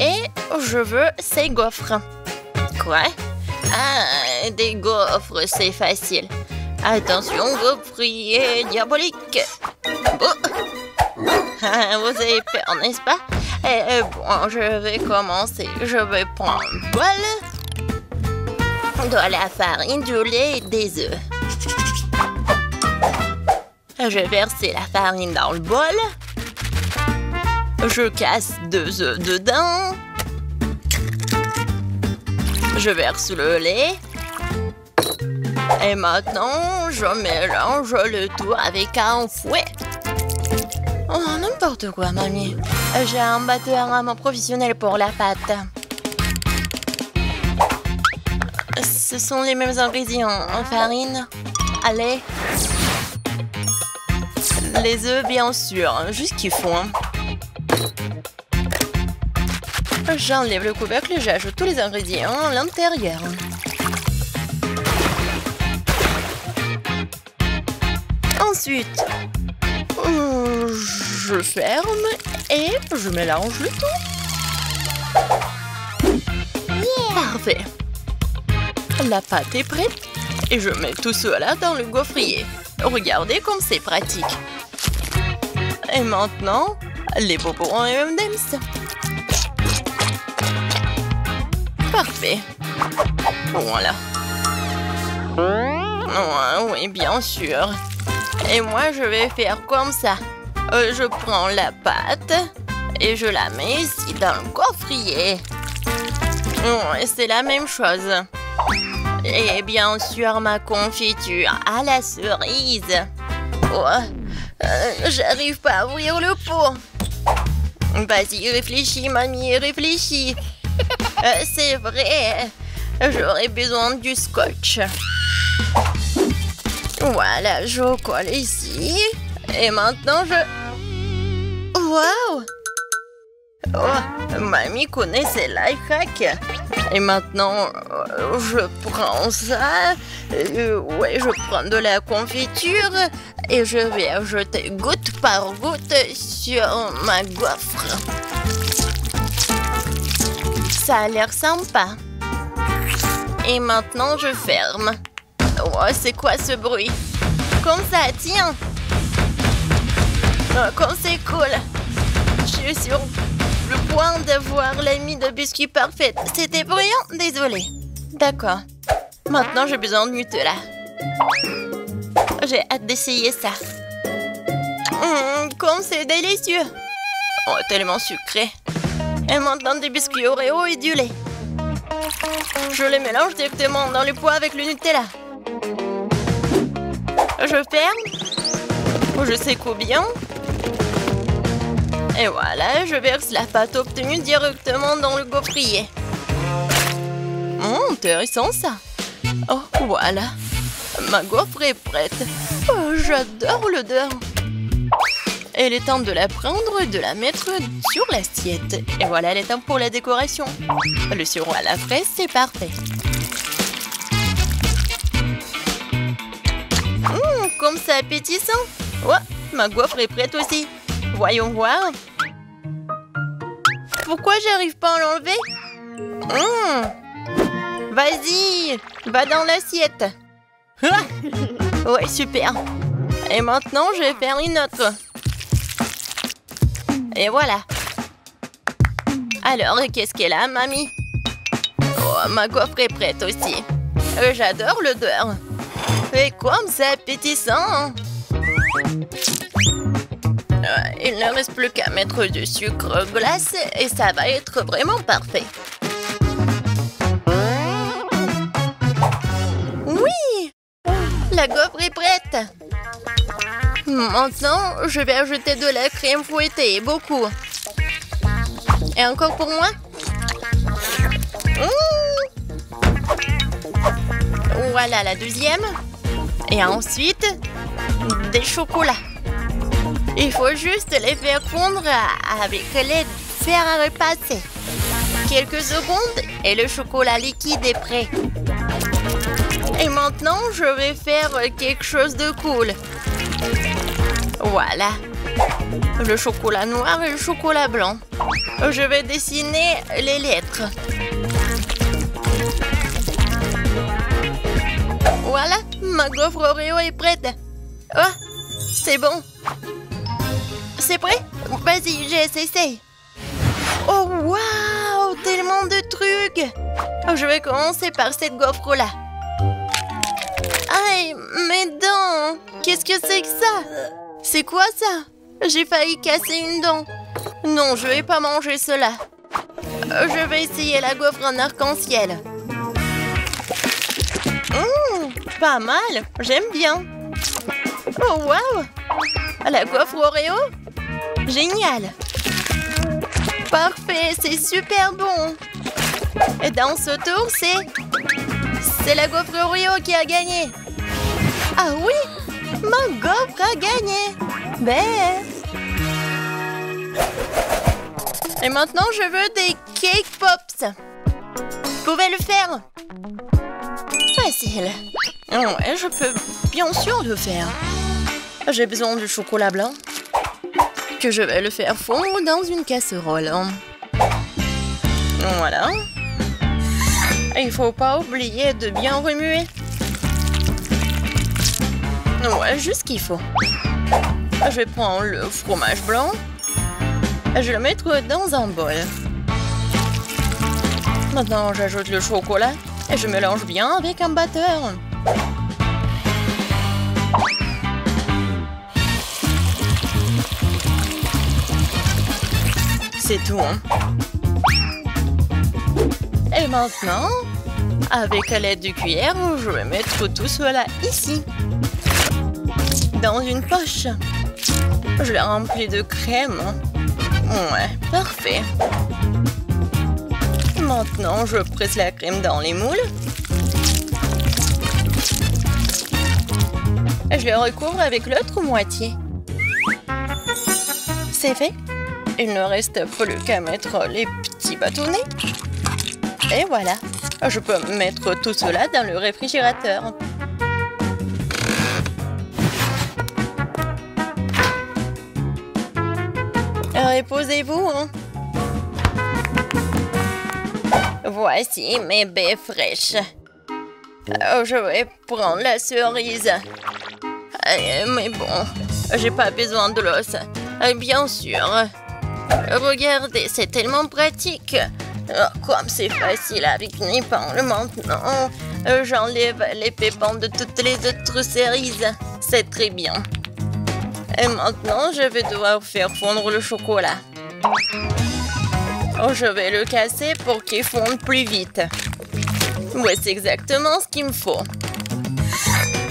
Et je veux ces gaufres. Quoi? Ah, des gaufres, c'est facile. Attention, gaufrier diabolique. Bon. Ah, vous avez peur, n'est-ce pas? Bon, je vais commencer. Je vais prendre un bol, de la farine, du lait et des œufs. Je vais verser la farine dans le bol. Je casse 2 œufs dedans. Je verse le lait. Et maintenant, je mélange le tout avec un fouet. Oh, n'importe quoi, mamie. J'ai un batteur à main professionnel pour la pâte. Ce sont les mêmes ingrédients. Farine, lait, les œufs, bien sûr. Juste qu'ils font. J'enlève le couvercle et j'ajoute tous les ingrédients à l'intérieur. Ensuite, je ferme et je mélange le tout. Yeah. Parfait. La pâte est prête et je mets tout cela dans le gaufrier. Regardez comme c'est pratique. Et maintenant, les bonbons M&M's. Parfait. Voilà. Oui, bien sûr. Et moi, je vais faire comme ça. Je prends la pâte et je la mets ici dans le gaufrier. C'est la même chose. Et bien sûr, ma confiture à la cerise. J'arrive pas à ouvrir le pot. Vas-y, réfléchis, mamie, réfléchis. C'est vrai. J'aurais besoin du scotch. Voilà, je colle ici. Et maintenant, je... Waouh! Oh, mamie connaît ses life hacks. Et maintenant, je prends ça. Ouais, je prends de la confiture. Et je vais ajouter goutte par goutte sur ma gaufre. Ça a l'air sympa. Et maintenant, je ferme. Oh, c'est quoi ce bruit? Comme ça, tiens. Oh, comme c'est cool. Je suis sur le point d'avoir la mie de biscuit parfaite. C'était bruyant? Désolée. D'accord. Maintenant, j'ai besoin de Nutella. J'ai hâte d'essayer ça. Comme c'est délicieux. Oh, tellement sucré. Et maintenant, des biscuits Oreo et du lait. Je les mélange directement dans le pot avec le Nutella. Je ferme. Je secoue bien. Et voilà, je verse la pâte obtenue directement dans le gaufrier. Intéressant ça. Oh, voilà. Ma gaufre est prête. Oh, j'adore l'odeur. Et il est temps de la prendre et de la mettre sur l'assiette. Et voilà, il est temps pour la décoration. Le sirop à la fraise, c'est parfait. Comme c'est appétissant. Ouais, ma gaufre est prête aussi. Voyons voir. Pourquoi j'arrive pas à l'enlever? Vas-y, va dans l'assiette. Ouais, super. Et maintenant, je vais faire une autre. Et voilà. Alors, qu'est-ce qu'elle a, mamie? Oh, ma gaufre est prête aussi. J'adore l'odeur. Et comme c'est appétissant. Il ne reste plus qu'à mettre du sucre glace et ça va être vraiment parfait. Oui! La gaufre est prête. Maintenant, je vais ajouter de la crème fouettée, beaucoup. Et encore pour moi? Voilà la deuxième. Et ensuite, des chocolats. Il faut juste les faire fondre avec les fer à repasser. Quelques secondes et le chocolat liquide est prêt. Et maintenant, je vais faire quelque chose de cool. Voilà. le chocolat noir et le chocolat blanc. Je vais dessiner les lettres. Voilà, ma gaufre Oreo est prête. Oh, c'est bon. C'est prêt? Vas-y, Jess, essaye. Oh, waouh, tellement de trucs. Je vais commencer par cette gaufre-là. Aïe, mes dents. Qu'est-ce que c'est que ça? C'est quoi ça? J'ai failli casser une dent. Non, je vais pas manger cela. Je vais essayer la gaufre en arc-en-ciel. Pas mal, j'aime bien. Oh, waouh! La gaufre Oreo? Génial! Parfait, c'est super bon. Et dans ce tour, c'est la gaufre Oreo qui a gagné. Ah oui, ma gaufre a gagné. Ben. Et maintenant, je veux des cake pops. Vous pouvez le faire? Facile. Ouais, je peux bien sûr le faire. J'ai besoin du chocolat blanc que je vais le faire fondre dans une casserole. Voilà. Il faut pas oublier de bien remuer. Ouais, juste ce qu'il faut. Je vais prendre le fromage blanc. Je vais le mettre dans un bol. Maintenant, j'ajoute le chocolat et je mélange bien avec un batteur. C'est tout. Et maintenant, avec l'aide du cuillère, je vais mettre tout cela ici. Dans une poche. Je l'ai rempli de crème. Ouais, parfait. Maintenant, je presse la crème dans les moules. Et je le recouvre avec l'autre moitié. C'est fait. Il ne reste plus qu'à mettre les petits bâtonnets. Et voilà. Je peux mettre tout cela dans le réfrigérateur. Reposez-vous. Voici mes baies fraîches. Je vais prendre la cerise. Mais bon, j'ai pas besoin de l'os. Bien sûr. Regardez, c'est tellement pratique. Comme c'est facile avec une épingle maintenant. J'enlève les pépins de toutes les autres cerises. C'est très bien. Et maintenant, je vais devoir faire fondre le chocolat. Je vais le casser pour qu'il fonde plus vite. Ouais, c'est exactement ce qu'il me faut.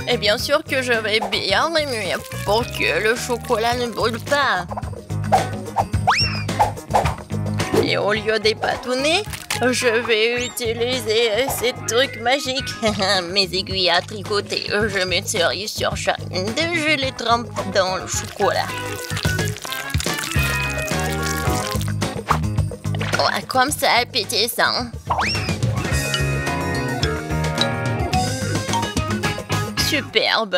Et bien sûr que je vais bien remuer pour que le chocolat ne brûle pas. Et au lieu des bâtonnets, je vais utiliser ces trucs magiques. Mes aiguilles à tricoter. Je mets cerise sur chacune d'eux. Je les trempe dans le chocolat. Ouais, comme ça, appétissant. Superbe.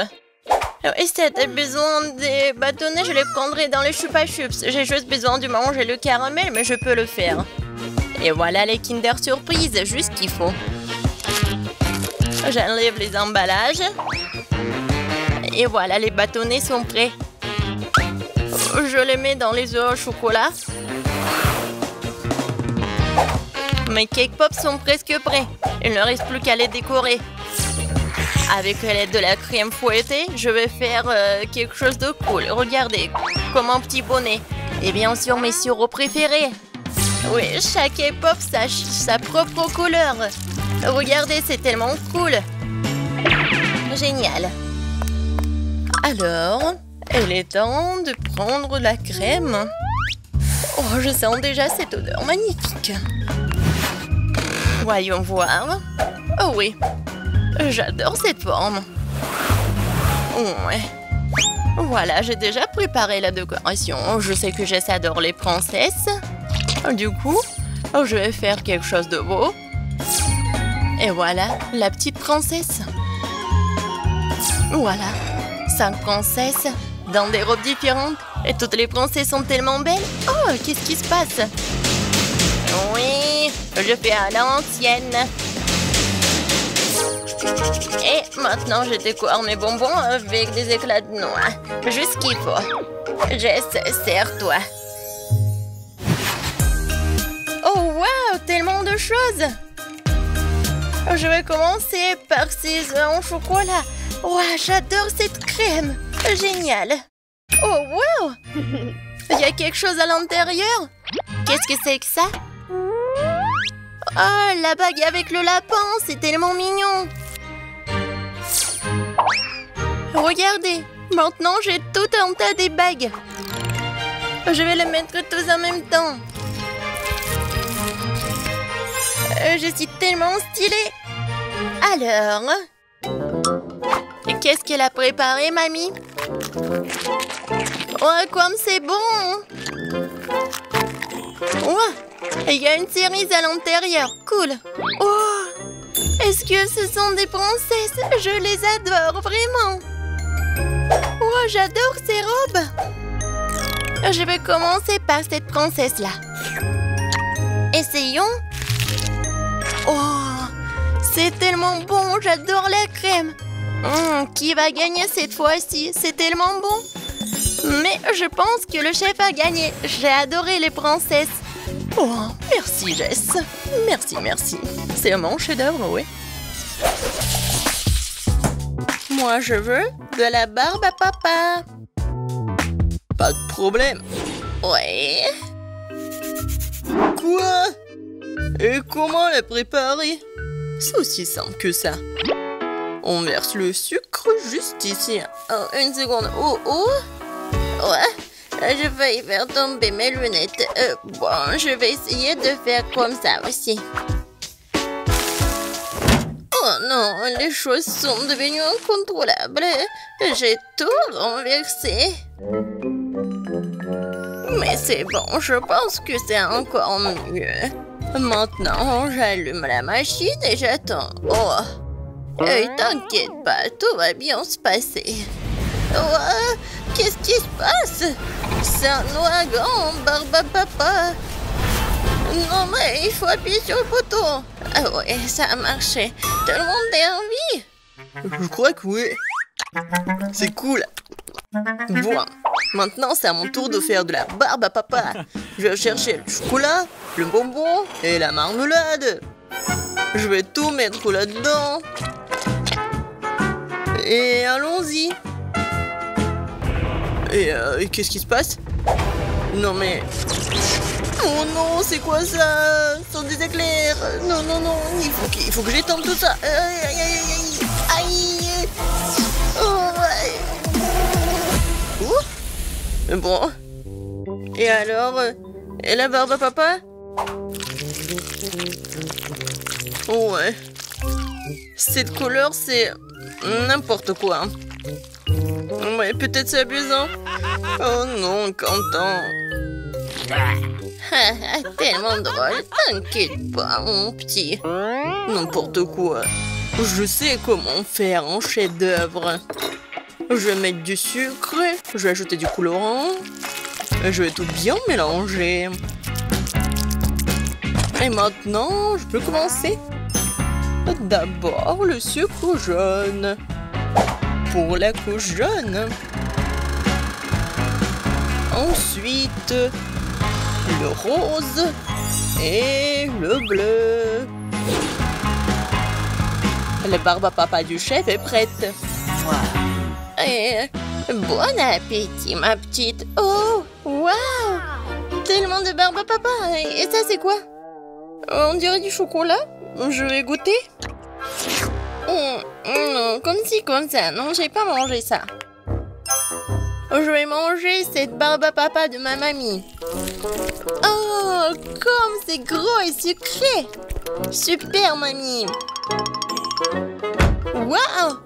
Et si tu as besoin des bâtonnets, je les prendrai dans les Chupa Chups. J'ai juste besoin de manger le caramel, mais je peux le faire. Et voilà les Kinder Surprise, juste ce qu'il faut. J'enlève les emballages. Et voilà, les bâtonnets sont prêts. Je les mets dans les œufs au chocolat. Mes cake pops sont presque prêts. Il ne reste plus qu'à les décorer. Avec l'aide de la crème fouettée, je vais faire quelque chose de cool. Regardez, comme un petit bonnet. Et bien sûr, mes sirops préférés. Oui, chaque cake pop a sa propre couleur. Regardez, c'est tellement cool. Génial. Alors, il est temps de prendre la crème. Oh, je sens déjà cette odeur magnifique. Voyons voir. Oh oui, j'adore cette forme. Ouais. Voilà, j'ai déjà préparé la décoration. Je sais que Jess adore les princesses. Du coup, je vais faire quelque chose de beau. Et voilà, la petite princesse. Voilà, 5 princesses dans des robes différentes. Et toutes les princesses sont tellement belles. Oh, qu'est-ce qui se passe? Oui, je fais à l'ancienne. Et maintenant, je décore mes bonbons avec des éclats de noix. Juste ce qu'il faut. Jess, serre-toi. Oh, wow, tellement de choses. Je vais commencer par ces œufs en chocolat. Wow, j'adore cette crème. Génial. Oh, wow. Il y a quelque chose à l'intérieur. Qu'est-ce que c'est que ça? Oh, la bague avec le lapin, c'est tellement mignon. Regardez, maintenant j'ai tout un tas de bagues. Je vais les mettre tous en même temps. Je suis tellement stylée. Alors, qu'est-ce qu'elle a préparé, mamie? Oh, comme c'est bon! Oh, il y a une cerise à l'intérieur. Cool. Oh, est-ce que ce sont des princesses? Je les adore, vraiment. Oh, j'adore ces robes. Je vais commencer par cette princesse-là. Essayons. Oh, c'est tellement bon. J'adore la crème. Qui va gagner cette fois-ci? C'est tellement bon. Mais je pense que le chef a gagné. J'ai adoré les princesses. Oh, merci Jess. Merci, merci. C'est mon chef-d'œuvre, oui. Moi, je veux de la barbe à papa. Pas de problème. Ouais. Quoi? Et comment la préparer? C'est aussi simple que ça. On verse le sucre juste ici. Oh, une seconde. Oh, oh. Ouais, je vais faire tomber mes lunettes. Bon, je vais essayer de faire comme ça aussi. Oh non, les choses sont devenues incontrôlables. J'ai tout renversé. Mais c'est bon, je pense que c'est encore mieux. Maintenant, j'allume la machine et j'attends. Oh, t'inquiète pas, tout va bien se passer. Oh, qu'est-ce qui se passe? C'est un ouragan, barbe à papa. Non mais il faut appuyer sur le bouton. Ah ouais, ça a marché. Tout le monde est en vie? Je crois que oui. C'est cool. Bon, maintenant c'est à mon tour de faire de la barbe à papa. Je vais chercher le chocolat, le bonbon et la marmelade. Je vais tout mettre là-dedans. Et allons-y. Et qu'est-ce qui se passe? Non mais... Oh non, c'est quoi ça? Ce sont des éclairs. Non, non, non, il faut que j'étende tout ça. Aïe, aïe, aïe, aïe. Aïe. Oh, ouais. Ouh. Bon. Et alors? Et la barbe à papa? Ouais. Cette couleur, c'est n'importe quoi. Ouais, peut-être c'est amusant. Oh non, Quentin. Tellement drôle. T'inquiète pas, mon petit. N'importe quoi. Je sais comment faire un chef-d'œuvre. Je vais mettre du sucre, je vais ajouter du colorant. Et je vais tout bien mélanger. Et maintenant, je peux commencer. D'abord, le sucre jaune. Pour la couche jaune. Ensuite, le rose et le bleu. La barbe à papa du chef est prête. Et bon appétit, ma petite. Oh, waouh! Tellement de barbe à papa. Et ça, c'est quoi? On dirait du chocolat. Je vais goûter. Non, comme ci, comme ça. Non, j'ai pas mangé ça. Je vais manger cette barbe à papa de ma mamie. Oh, comme c'est gros et sucré. Super, mamie. Waouh!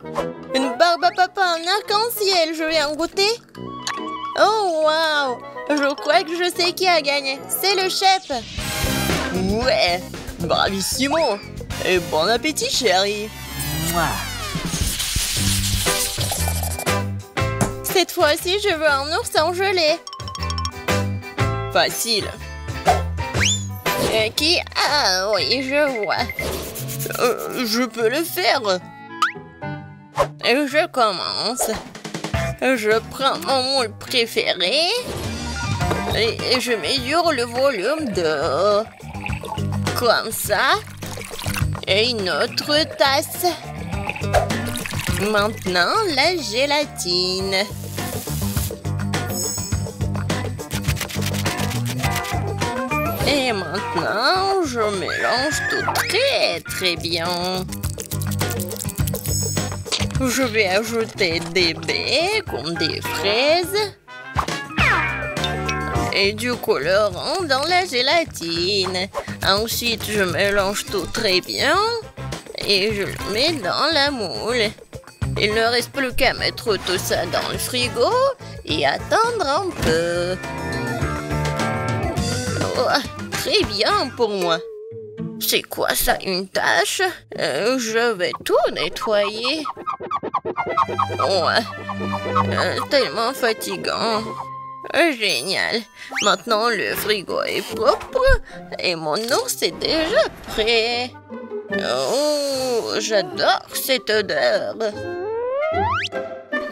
Une barbe à papa en arc-en-ciel. Je vais en goûter. Oh, waouh! Je crois que je sais qui a gagné. C'est le chef. Ouais, bravissimo. Et bon appétit, chérie. Cette fois-ci, je veux un ours en gelée. Facile. Qui? Ah oui, je vois. Je peux le faire. Je commence. Je prends mon moule préféré et je mesure le volume d'eau. Comme ça. Et une autre tasse. Maintenant, la gélatine. Et maintenant, je mélange tout très bien. Je vais ajouter des baies comme des fraises et du colorant dans la gélatine. Ensuite, je mélange tout très bien et je le mets dans la moule. Il ne reste plus qu'à mettre tout ça dans le frigo et attendre un peu. Oh, très bien pour moi. C'est quoi ça, une tâche? Je vais tout nettoyer. Ouais, tellement fatigant. Génial. Maintenant, le frigo est propre et mon ours est déjà prêt. Oh, j'adore cette odeur.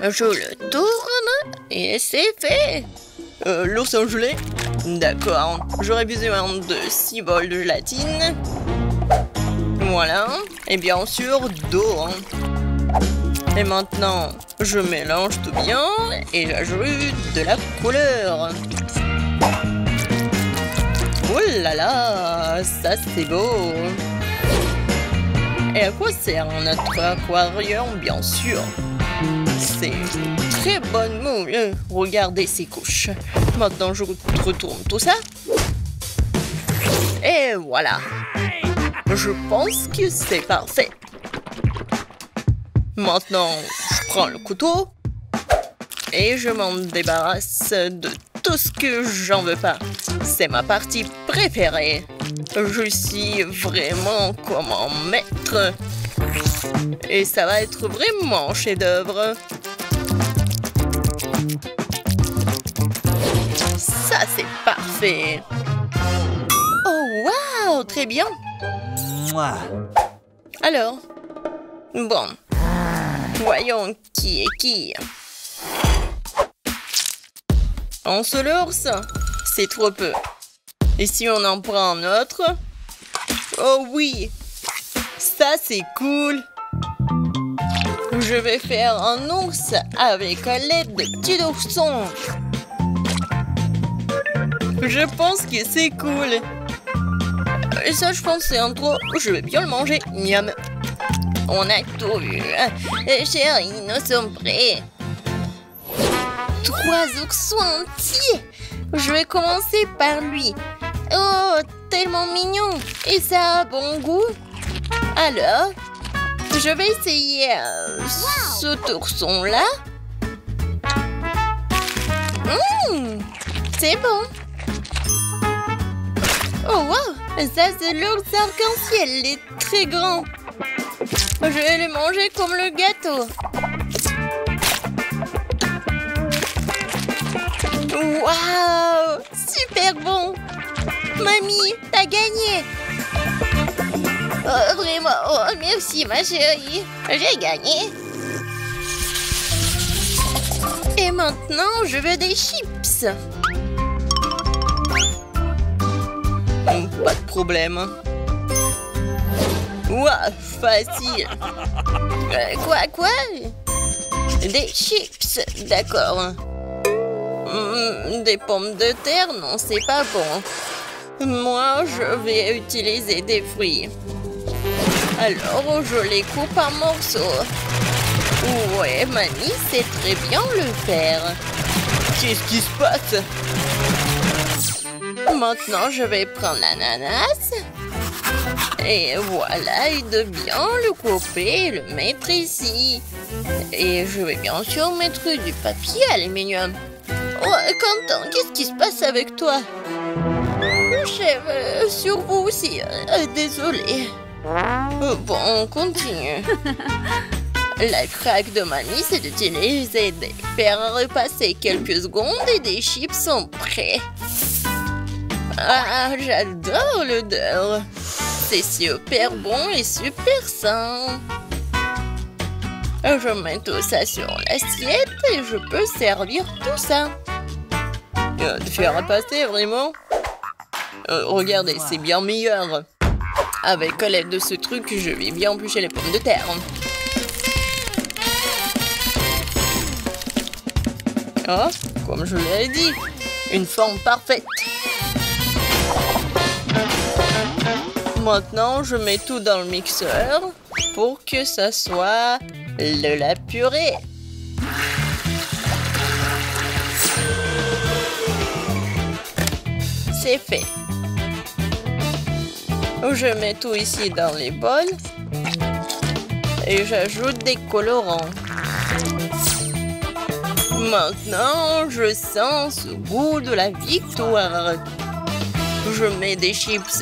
Je le tourne et c'est fait. L'ours en gelée? D'accord. J'aurais besoin de 6 bols de gélatine. Voilà. Et bien sûr, d'eau. Et maintenant, je mélange tout bien et j'ajoute de la couleur. Oh là là, ça c'est beau. Et à quoi sert notre aquarium, bien sûr? C'est une très bonne moule. Regardez ces couches. Maintenant, je retourne tout ça. Et voilà. Je pense que c'est parfait. Maintenant, je prends le couteau et je m'en débarrasse de tout ce que j'en veux pas. C'est ma partie préférée. Je suis vraiment comme un maître. Et ça va être vraiment un chef-d'œuvre. Ça, c'est parfait. Oh, waouh, très bien. Alors, bon, voyons qui est qui. Un seul ours, c'est trop peu. Et si on en prend un autre? Oh oui, ça c'est cool. Je vais faire un ours avec l'aide de petits oursons. Je pense que c'est cool. Et ça, je pense, c'est un trop. Je vais bien le manger. Miam. On a tout vu. Chérie, nous sommes prêts. 3 oursons entiers. Je vais commencer par lui. Oh, tellement mignon. Et ça a bon goût. Alors, je vais essayer cet ourson-là. C'est bon. Oh, wow. Ça, c'est l'ours arc-en-ciel. Il est très grand. Je vais le manger comme le gâteau. Waouh! Super bon! Mamie, t'as gagné! Oh, vraiment? Oh, merci, ma chérie. J'ai gagné. Et maintenant, je veux des chips. Pas de problème. Ouah, facile. Quoi? Des chips, d'accord. Des pommes de terre, non, c'est pas bon. Moi, je vais utiliser des fruits. Alors, je les coupe en morceaux. Ouais, mamie sait très bien le faire. Qu'est-ce qui se passe? Maintenant, je vais prendre l'ananas. Et voilà, et de bien le couper et le mettre ici. Et je vais bien sûr mettre du papier aluminium. Oh, Quentin, qu'est-ce qui se passe avec toi? Chef, sur vous aussi. Désolé. Bon, on continue. La craque de mamie, c'est d'utiliser des faire repasser quelques secondes et des chips sont prêts. Ah, j'adore l'odeur. C'est super bon et super sain. Je mets tout ça sur l'assiette et je peux servir tout ça. De faire repasser, vraiment? Regardez, c'est bien meilleur. Avec l'aide de ce truc, je vais bien éplucher les pommes de terre. Oh, comme je l'ai dit, une forme parfaite. Maintenant, je mets tout dans le mixeur pour que ça soit de la purée. C'est fait. Je mets tout ici dans les bols et j'ajoute des colorants. Maintenant, je sens ce goût de la victoire. Je mets des chips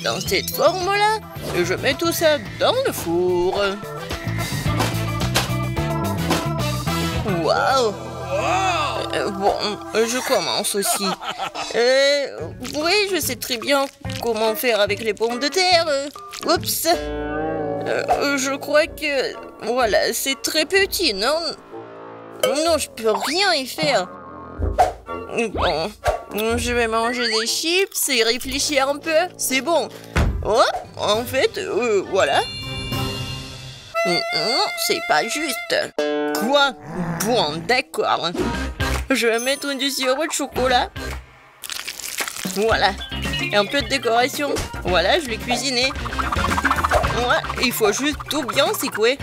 dans cette forme-là et je mets tout ça dans le four. Waouh! Bon, je commence aussi. Oui, je sais très bien comment faire avec les pommes de terre. Oups! Je crois que... Voilà, c'est très petit, non? Non, je peux rien y faire. Bon, je vais manger des chips et réfléchir un peu. C'est bon. Oh, en fait, voilà. Non, c'est pas juste. Quoi? Bon, d'accord. Je vais mettre du sirop de chocolat. Voilà. Et un peu de décoration. Voilà, je l'ai cuisiné. Ouais, il faut juste tout bien secouer.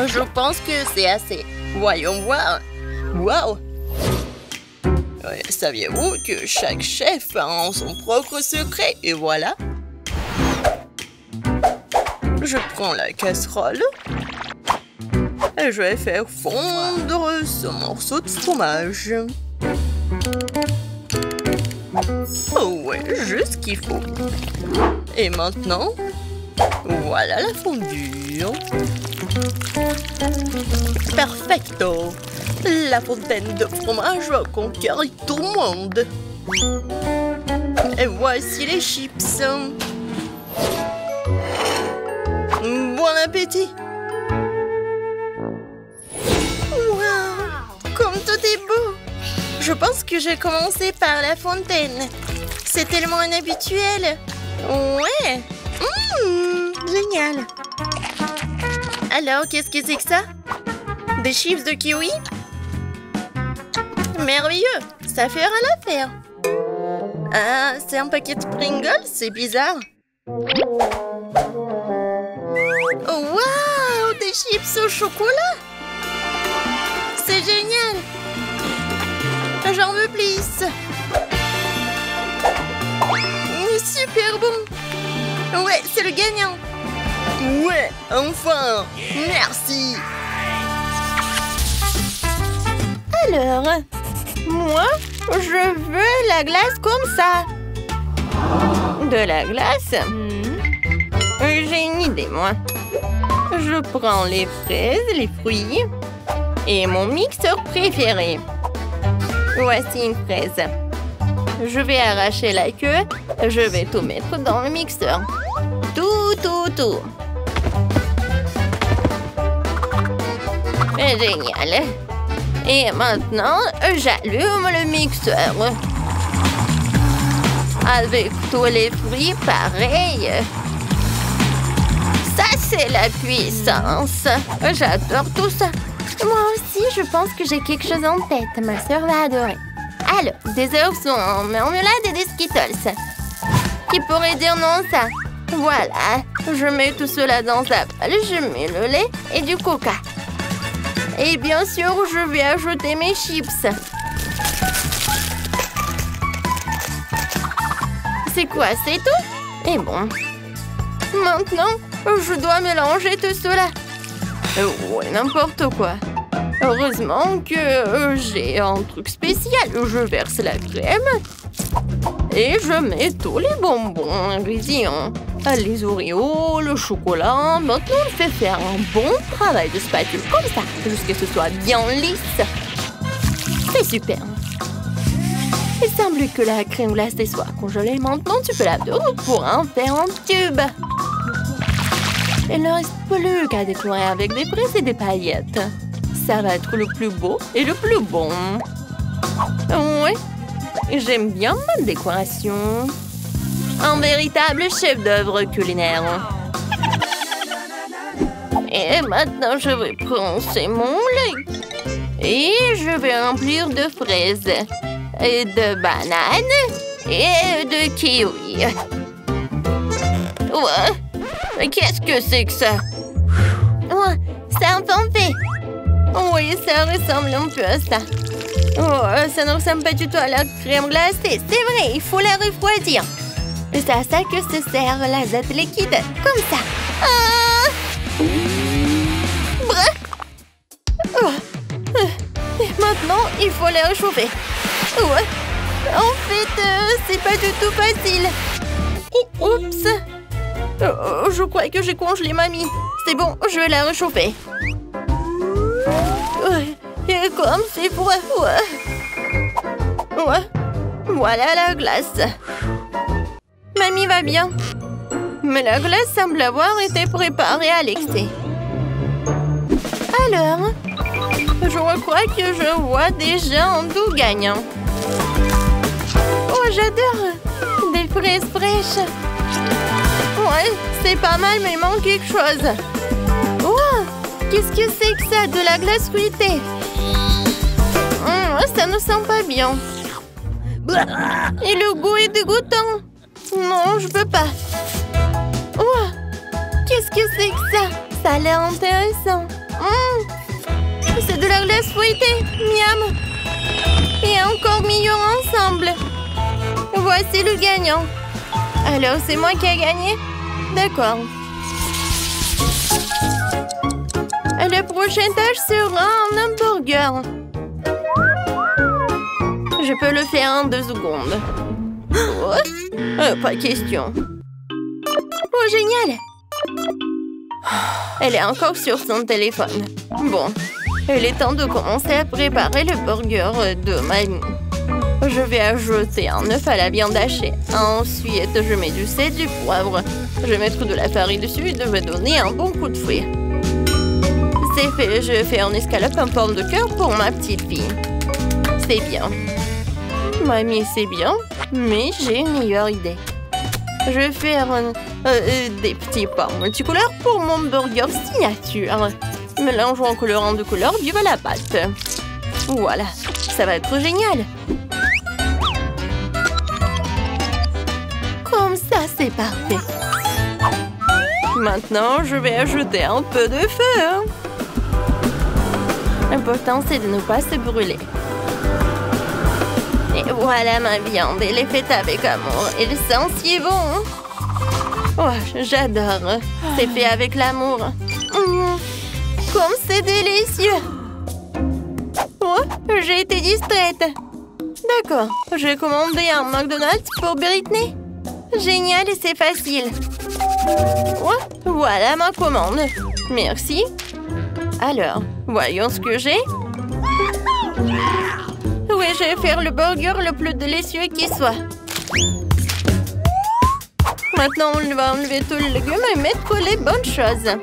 Je pense que c'est assez. Voyons voir. Waouh! Saviez-vous que chaque chef a son propre secret? Et voilà. Je prends la casserole. Et je vais faire fondre ce morceau de fromage. Oh ouais, juste ce qu'il faut. Et maintenant, voilà la fondure. Perfecto! La fontaine de fromage va conquérir tout le monde. Et voici les chips. Bon appétit! Wow! Comme tout est beau! Je pense que j'ai commencé par la fontaine. C'est tellement inhabituel. Ouais! Génial! Alors, qu'est-ce que c'est que ça? Des chips de kiwi? Merveilleux! Ça fera l'affaire. Ah, c'est un paquet de Pringles? C'est bizarre. Oh, waouh! Des chips au chocolat? C'est génial! J'en veux plus! Super bon! Ouais, c'est le gagnant! Ouais, enfin! Merci! Alors, moi, je veux la glace comme ça. De la glace? J'ai une idée, moi. Je prends les fraises, les fruits et mon mixeur préféré. Voici une fraise. Je vais arracher la queue. Je vais tout mettre dans le mixeur. Tout. Génial. Et maintenant, j'allume le mixeur. Avec tous les fruits, pareil. Ça, c'est la puissance. J'adore tout ça. Moi aussi, je pense que j'ai quelque chose en tête. Ma sœur va adorer. Alors, des œufs en marmelade et des Skittles. Qui pourrait dire non, ça? Voilà. Je mets tout cela dans sa balle. Je mets le lait et du coca. Et bien sûr, je vais ajouter mes chips. C'est quoi, c'est tout? Et bon. Maintenant, je dois mélanger tout cela. Ouais, n'importe quoi. Heureusement que j'ai un truc spécial. Je verse la crème Et je mets tous les bonbons ingrédients. Les Oreos, le chocolat. Maintenant, on fait faire un bon travail de spatule comme ça, jusqu'à ce que ce soit bien lisse. C'est super. Il semble que la crème glacée soit congelée. Maintenant, tu peux la tourner pour en faire un tube. Il ne reste plus qu'à décorer avec des fraises et des paillettes. Ça va être le plus beau et le plus bon. Oui, j'aime bien ma décoration. Un véritable chef-d'œuvre culinaire. Et maintenant, je vais proncer mon lait. Et je vais remplir de fraises, et de bananes et de kiwis. Ouais. Qu'est-ce que c'est que ça? Ouais, c'est un pampé. Oui, ça ressemble un peu à ça. Oh, ça ne ressemble pas du tout à la crème glacée. C'est vrai, il faut la refroidir. C'est à ça que se sert l'azote liquide. Comme ça. Et maintenant, il faut la réchauffer. Ouais. En fait, c'est pas du tout facile. Oups. Je crois que j'ai congelé mamie. C'est bon, je vais la réchauffer. Et comme c'est froid. Ouais. Voilà la glace. Mamie va bien. Mais la glace semble avoir été préparée à l'excès. Alors, je crois que je vois déjà un doux gagnant. Oh, j'adore. Des fraises fraîches. Ouais, c'est pas mal, mais il manque quelque chose. Oh, qu'est-ce que c'est que ça? De la glace fruitée. Ça ne sent pas bien. Et le goût est dégoûtant. Non, je peux pas. Oh, qu'est-ce que c'est que ça? Ça a l'air intéressant. C'est de la glace fruitée. Miam. Et encore meilleur ensemble. Voici le gagnant. Alors, c'est moi qui ai gagné? D'accord. La prochaine tâche sera un hamburger. Je peux le faire en 2 secondes. Pas question. Oh, génial! Elle est encore sur son téléphone. Bon, il est temps de commencer à préparer le burger de mamie. Je vais ajouter un œuf à la viande hachée. Ensuite, je mets du sel, du poivre. Je vais mettre de la farine dessus et je vais donner un bon coup de fouet. C'est fait, je fais un escalope en forme de cœur pour ma petite fille. C'est bien. Mamie, c'est bien, mais j'ai une meilleure idée. Je vais faire des petits pains multicolores pour mon burger signature. Mélangeons en colorant de couleurs vive la pâte. Voilà, ça va être génial. Comme ça, c'est parfait. Maintenant, je vais ajouter un peu de feu. L'important, c'est de ne pas se brûler. Et voilà ma viande, elle est faite avec amour. Et le sent si bon. Oh, j'adore. C'est fait avec l'amour. Comme c'est délicieux. Oh, j'ai été distraite. D'accord, j'ai commandé un McDonald's pour Britney. Génial et c'est facile. Oh, voilà ma commande. Merci. Alors, voyons ce que j'ai. Oui, je vais faire le burger le plus délicieux qui soit. Maintenant, on va enlever tous les légumes et mettre les bonnes choses.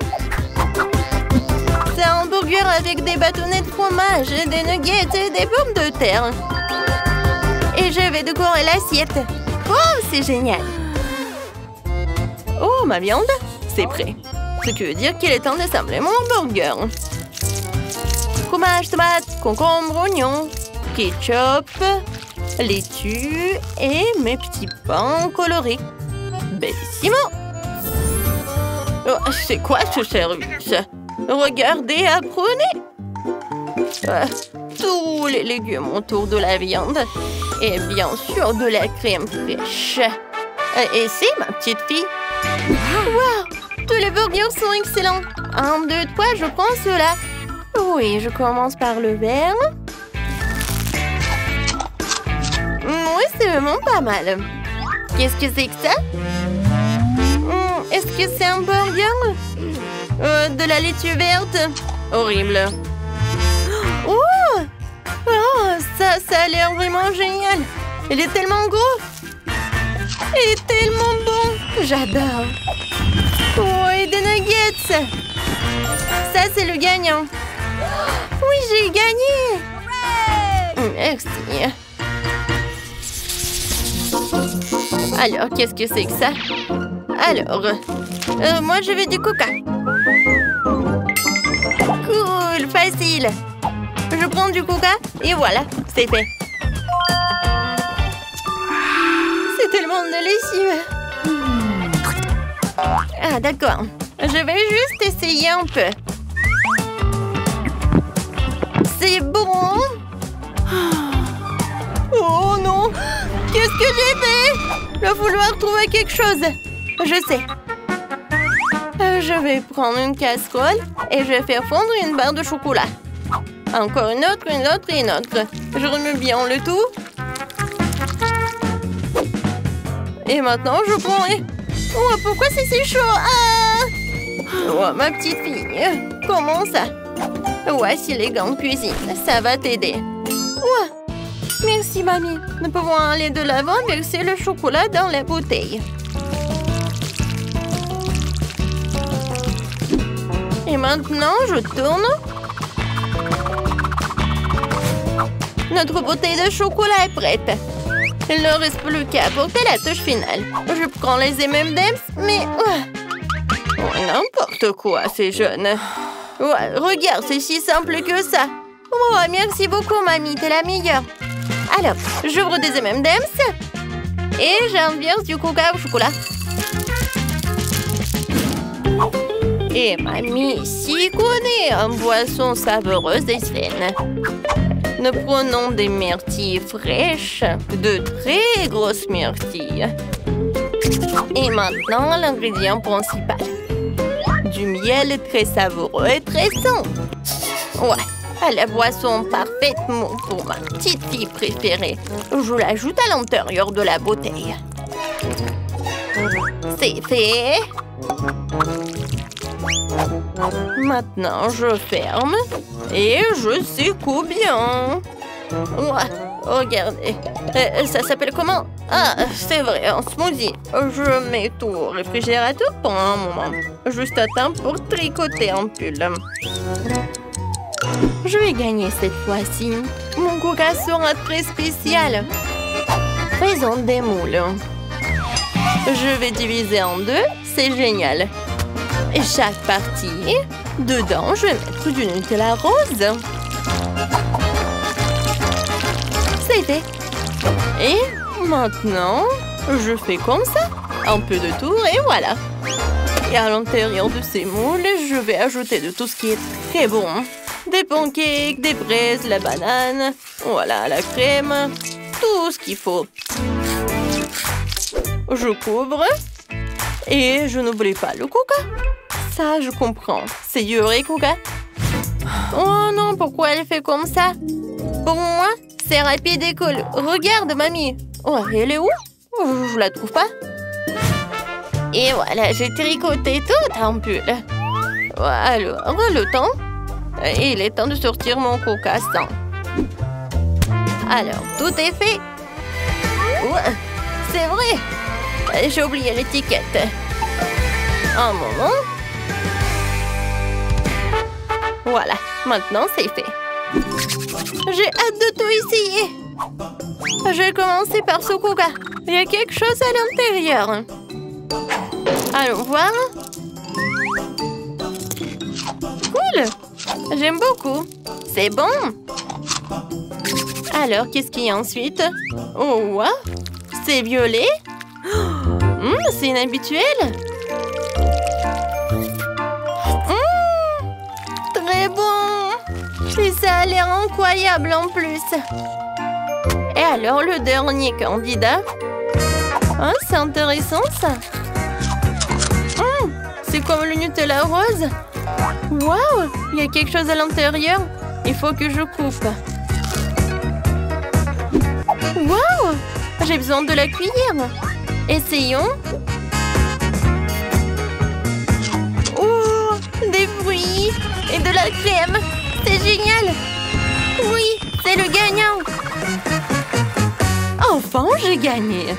C'est un burger avec des bâtonnets de fromage, des nuggets et des pommes de terre. Et je vais décorer l'assiette. Oh, c'est génial. Oh, ma viande, c'est prêt. Ce qui veut dire qu'il est temps d'assembler mon burger. Fromage, tomate, concombre, oignon, ketchup, laitue et mes petits pains colorés. Bellissimo! Oh, c'est quoi ce service? Regardez, apprenez! Tous les légumes autour de la viande. Et bien sûr, de la crème fraîche. Et c'est ma petite fille. Wow! Tous les burgers sont excellents. 1, 2, 3, je prends cela. Oui, je commence par le vert. Oui, c'est vraiment pas mal. Qu'est-ce que c'est que ça? Est-ce que c'est un burger? De la laitue verte? Horrible. Oh! Oh, ça a l'air vraiment génial. Il est tellement gros. Il est tellement bon. J'adore. Oh, et des nuggets. Ça, c'est le gagnant. Oui, j'ai gagné. Merci. Alors, qu'est-ce que c'est que ça? Alors, moi, je veux du coca. Cool, facile. Je prends du coca et voilà, c'est fait. C'est tellement délicieux. Ah, d'accord. Je vais juste essayer un peu. C'est bon. Oh non! Qu'est-ce que j'ai fait? Il va falloir trouver quelque chose. Je sais. Je vais prendre une casserole et je vais faire fondre une barre de chocolat. Encore une autre et une autre. Je remue bien le tout. Et maintenant, je prends... Oh, pourquoi c'est si chaud? Ah! Oh, ma petite fille. Comment ça? Voici les gants de cuisine. Ça va t'aider. Ouais. Merci, mamie. Nous pouvons aller de l'avant verser le chocolat dans la bouteille. Et maintenant, je tourne. Notre bouteille de chocolat est prête. Il ne reste plus qu'à apporter la touche finale. Je prends les M&M's, mais... Oh, n'importe quoi, ces jeunes. Ouais, regarde, c'est si simple que ça. Oh, merci beaucoup, mamie, t'es la meilleure. Alors, j'ouvre des M&M's et j'inverse du coca au chocolat. Et mamie s'y connaît en boisson savoureuse et saine. Nous prenons des myrtilles fraîches, de très grosses myrtilles. Et maintenant, l'ingrédient principal. Du miel très savoureux et très sain. Ouais, la boisson parfaitement pour ma petite fille préférée. Je l'ajoute à l'intérieur de la bouteille. C'est fait. Maintenant, je ferme et je secoue bien. Ouais, regardez. Ça s'appelle comment? Ah, c'est vrai, un smoothie. Je mets tout au réfrigérateur pendant un moment. Juste à temps pour tricoter un pull. Je vais gagner cette fois-ci. Mon coca sera très spécial. Faisons des moules. Je vais diviser en deux. C'est génial. Et chaque partie, dedans, je vais mettre du Nutella rose. C'est fait. Et maintenant, je fais comme ça. Un peu de tour et voilà. Et à l'intérieur de ces moules, je vais ajouter de tout ce qui est très bon. Des pancakes, des fraises, la banane. Voilà, la crème. Tout ce qu'il faut. Je couvre. Et je n'oublie pas le coca. Ça, je comprends. C'est Yuri coca. Oh non, pourquoi elle fait comme ça? Pour moi, c'est rapide et cool. Regarde, mamie. Oh, elle est où? Je la trouve pas. Et voilà, j'ai tricoté tout un pull. Alors, le temps. Il est temps de sortir mon coca sans. Alors, tout est fait. Ouais, c'est vrai. J'ai oublié l'étiquette. Un moment. Voilà, maintenant c'est fait. J'ai hâte de tout essayer. Je vais commencer par ce coca. Il y a quelque chose à l'intérieur. Allons voir. Cool. J'aime beaucoup. C'est bon. Alors, qu'est-ce qu'il y a ensuite? Oh, wow. C'est violet. C'est inhabituel. Très bon. Et ça a l'air incroyable en plus. Et alors, le dernier candidat. Ah, c'est intéressant ça. C'est comme le Nutella rose. Waouh, il y a quelque chose à l'intérieur. Il faut que je coupe. Waouh, J'ai besoin de la cuillère. Essayons. Oh, des fruits et de la crème. C'est génial. Oui, c'est le gagnant. Enfin, j'ai gagné.